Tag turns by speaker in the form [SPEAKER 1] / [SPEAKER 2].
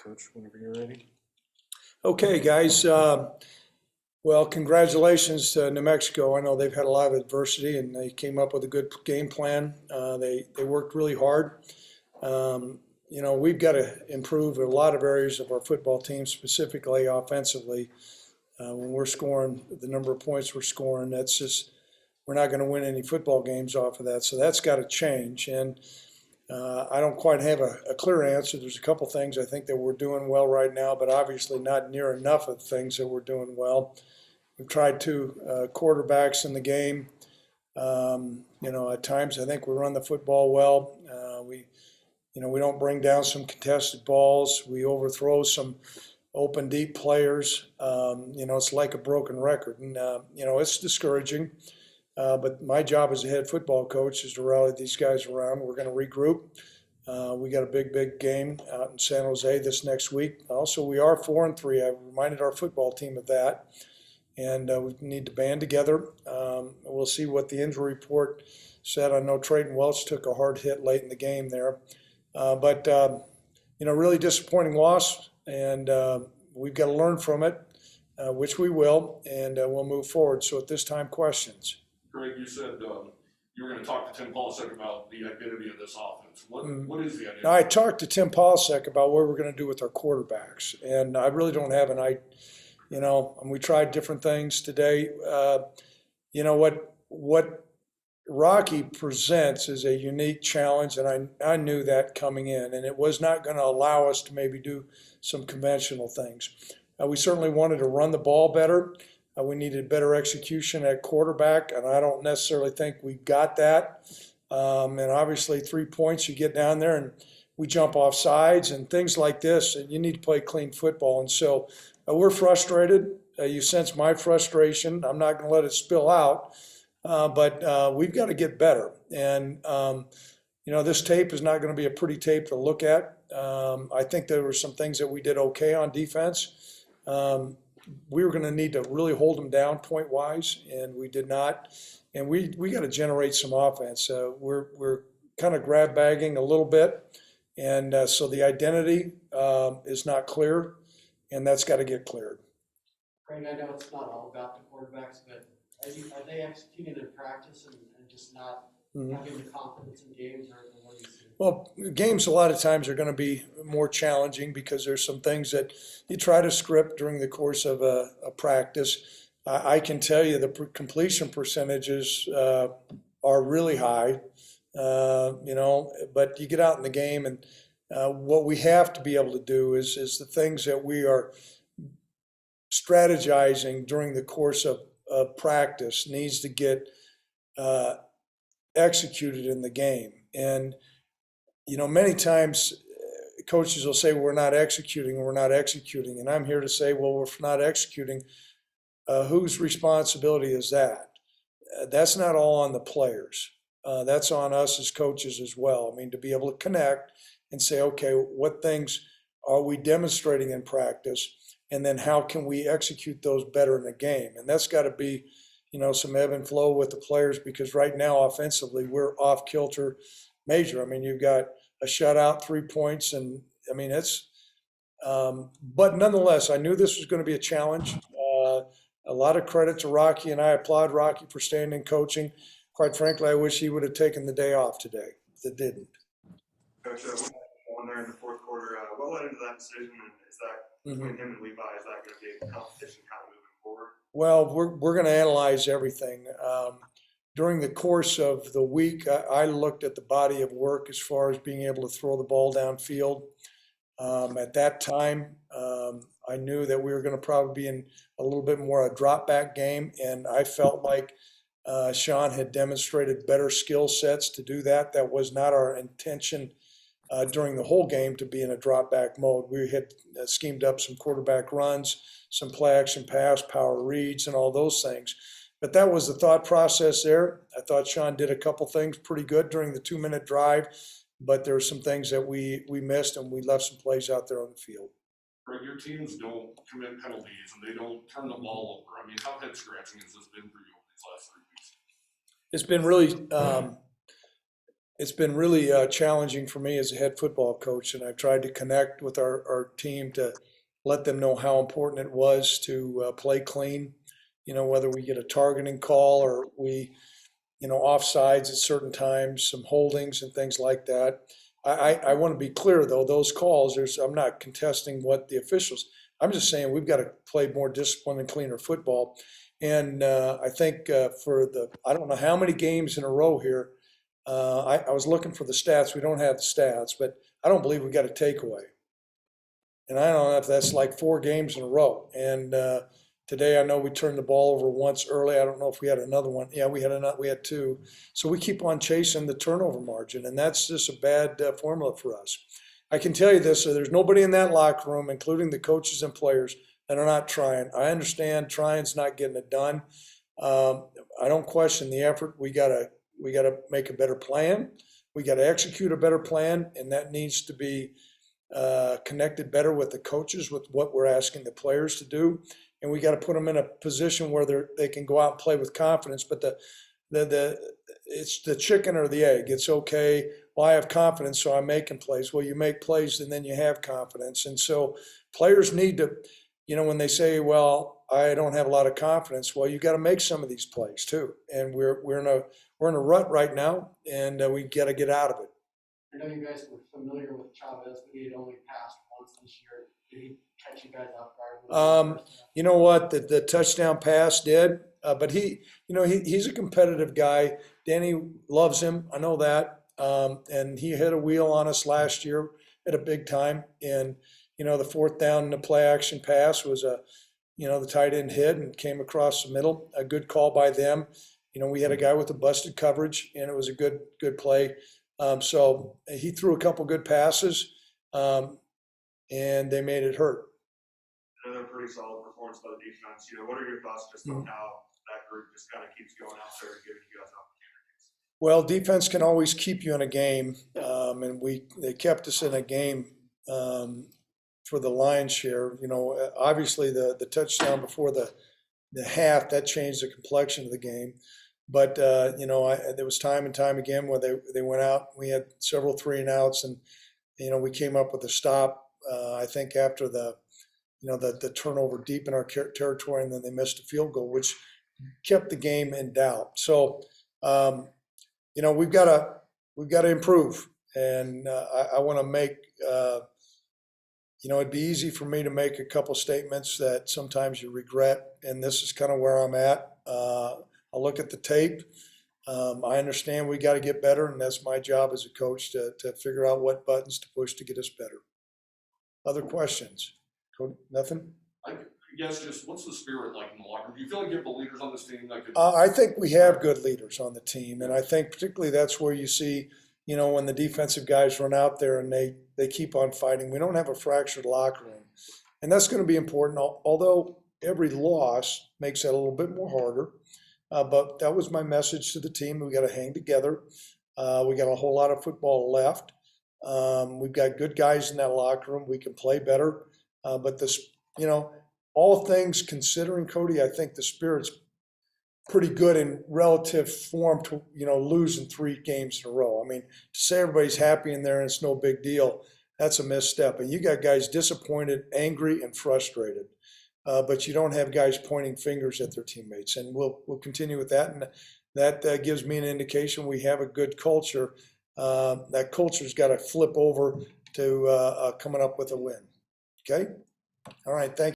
[SPEAKER 1] Coach, whenever you're ready.
[SPEAKER 2] Okay, guys. Well, congratulations to New Mexico. I know they've had a lot of adversity, and they came up with a good game plan. They worked really hard. We've got to improve in a lot of areas of our football team, specifically offensively. When we're scoring the number of points we're scoring, that's just we're not going to win any football games off of that. So that's got to change. And I don't quite have a clear answer. There's a couple things I think that we're doing well right now, but obviously not near enough of things that we're doing well. We've tried two quarterbacks in the game. At times I think we run the football well. We don't bring down some contested balls. We overthrow some open deep players. It's like a broken record, and it's discouraging. But my job as a head football coach is to rally these guys around. We're going to regroup. We got a big game out in San Jose this next week. Also, we are 4-3. I've reminded our football team of that. And we need to band together. We'll see what the injury report said. I know Trayton Welch took a hard hit late in the game there. But really disappointing loss. And we've got to learn from it, which we will, and we'll move forward. So at this time, questions.
[SPEAKER 3] Greg, you said you were going to talk to Tim Polasek about the identity of this offense. What is the identity?
[SPEAKER 2] Now, I talked to Tim Polasek about what we're going to do with our quarterbacks, and I really don't have an idea. And we tried different things today. What Rocky presents is a unique challenge, and I knew that coming in, and it was not going to allow us to maybe do some conventional things. We certainly wanted to run the ball better. We needed better execution at quarterback, and I don't necessarily think we got that. And obviously 3 points, you get down there and we jump off sides and things like this, and you need to play clean football. And so we're frustrated. You sense my frustration. I'm not going to let it spill out, but we've got to get better. And, this tape is not going to be a pretty tape to look at. I think there were some things that we did okay on defense. We were going to need to really hold them down point-wise, and we did not. And we got to generate some offense. We're kind of grab bagging a little bit, and so the identity is not clear, and that's got to get cleared.
[SPEAKER 4] Craig, I know it's not all about the quarterbacks, but are they executing in practice and just not having the confidence in games, or what do you see?
[SPEAKER 2] Well, games a lot of times are going to be more challenging because there's some things that you try to script during the course of a practice. I can tell you the completion percentages are really high, but you get out in the game, and what we have to be able to do is the things that we are strategizing during the course of practice needs to get executed in the game. And many times coaches will say, we're not executing. And I'm here to say, well, if we're not executing, whose responsibility is that? That's not all on the players. That's on us as coaches as well. I mean, to be able to connect and say, okay, what things are we demonstrating in practice? And then how can we execute those better in the game? And that's got to be, some ebb and flow with the players, because right now offensively we're off kilter major. I mean, you've got a shutout, 3 points, and I mean it's. But nonetheless, I knew this was going to be a challenge. A lot of credit to Rocky, and I applaud Rocky for staying in coaching. Quite frankly, I wish he would have taken the day off today. That didn't.
[SPEAKER 5] Coach, one there in the fourth quarter. What led into that decision, and is that between him and Levi? Is that going to be a competition kind of moving forward?
[SPEAKER 2] Well, we're going to analyze everything. During the course of the week, I looked at the body of work as far as being able to throw the ball downfield. At that time, I knew that we were going to probably be in a little bit more a drop back game, and I felt like Sean had demonstrated better skill sets to do that. That was not our intention during the whole game to be in a drop back mode. We had schemed up some quarterback runs, some play action pass, power reads, and all those things. But that was the thought process there. I thought Sean did a couple things pretty good during the 2-minute drive, but there were some things that we missed, and we left some plays out there on the field.
[SPEAKER 3] Greg, your teams don't commit penalties and they don't turn the ball over. I mean, how head scratching has this been for you over these last 3 weeks?
[SPEAKER 2] It's been really it's been really challenging for me as a head football coach, and I've tried to connect with our team to let them know how important it was to play clean. Whether we get a targeting call or we, offsides at certain times, some holdings and things like that. I want to be clear though, those calls, I'm not contesting what the officials, I'm just saying we've got to play more disciplined and cleaner football. And I think I don't know how many games in a row here, I was looking for the stats. We don't have the stats, but I don't believe we got a takeaway. And I don't know if that's like 4 games in a row. And today I know we turned the ball over once early. I don't know if we had another one. Yeah, we had 2. So we keep on chasing the turnover margin, and that's just a bad formula for us. I can tell you this, so there's nobody in that locker room, including the coaches and players, that are not trying. I understand trying's not getting it done. I don't question the effort. We gotta make a better plan. We gotta execute a better plan, and that needs to be connected better with the coaches, with what we're asking the players to do, and we got to put them in a position where they can go out and play with confidence. But it's the chicken or the egg. It's okay. Well, I have confidence, so I'm making plays. Well, you make plays, and then you have confidence. And so players need to, when they say, "Well, I don't have a lot of confidence," well, you got to make some of these plays too. And we're in a rut right now, and we got to get out of it.
[SPEAKER 4] I know you guys were familiar with Chavez, but he had only passed once this year. Did he catch you guys off guard?
[SPEAKER 2] You know what? The touchdown pass did, but he's a competitive guy. Danny loves him. I know that. And he hit a wheel on us last year at a big time. And the 4th down in the play action pass was the tight end hit and came across the middle. A good call by them. We had a guy with a busted coverage, and it was a good play. So he threw a couple good passes, and they made it hurt.
[SPEAKER 5] Another pretty solid performance by the defense. What are your thoughts just on how that group just kind of keeps going out there and giving you guys opportunities?
[SPEAKER 2] Well, defense can always keep you in a game, and they kept us in a game for the lion's share. Obviously the touchdown before the half, that changed the complexion of the game. But there was time and time again where they went out. We had several 3-and-outs, and we came up with a stop. I think after the turnover deep in our territory, and then they missed a field goal, which kept the game in doubt. So we've got to improve, and I want to make. It'd be easy for me to make a couple statements that sometimes you regret, and this is kind of where I'm at. I'll look at the tape. I understand we got to get better, and that's my job as a coach to figure out what buttons to push to get us better. Other questions? Cody, nothing?
[SPEAKER 3] I guess just what's the spirit like in the locker room? Do you feel like you have the leaders on this team that could?
[SPEAKER 2] I think we have good leaders on the team, and I think particularly that's where you see, when the defensive guys run out there and they keep on fighting. We don't have a fractured locker room, and that's going to be important. Although every loss makes that a little bit more harder. But that was my message to the team. We got to hang together. We got a whole lot of football left. We've got good guys in that locker room. We can play better. But this, all things considering, Cody, I think the spirit's pretty good in relative form to, losing 3 games in a row. I mean, to say everybody's happy in there and it's no big deal, that's a misstep. And you got guys disappointed, angry, and frustrated. But you don't have guys pointing fingers at their teammates, and we'll continue with that. And that gives me an indication we have a good culture. That culture's got to flip over to coming up with a win. Okay? All right, thank you.